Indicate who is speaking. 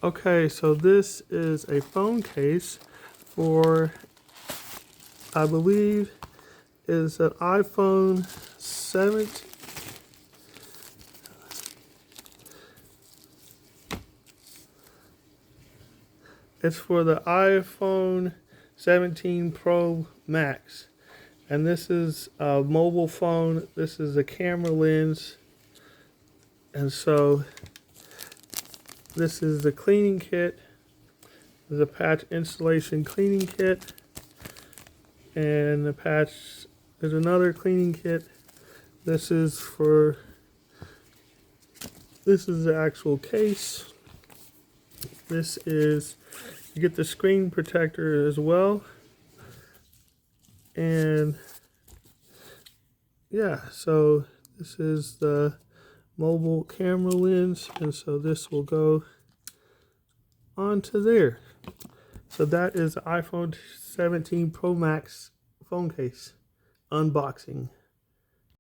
Speaker 1: Okay, so this is a phone case for, I believe, is an iPhone 7. It's for the iPhone 17 Pro Max. And this is a mobile phone. This is a camera lens. And so this is the cleaning kit. There's a patch installation cleaning kit. And the patch, there's another cleaning kit. This is the actual case. This is, you get the screen protector as well. And yeah, so this is the mobile camera lens, and so this will go onto there. So that is the iPhone 17 Pro Max phone case unboxing.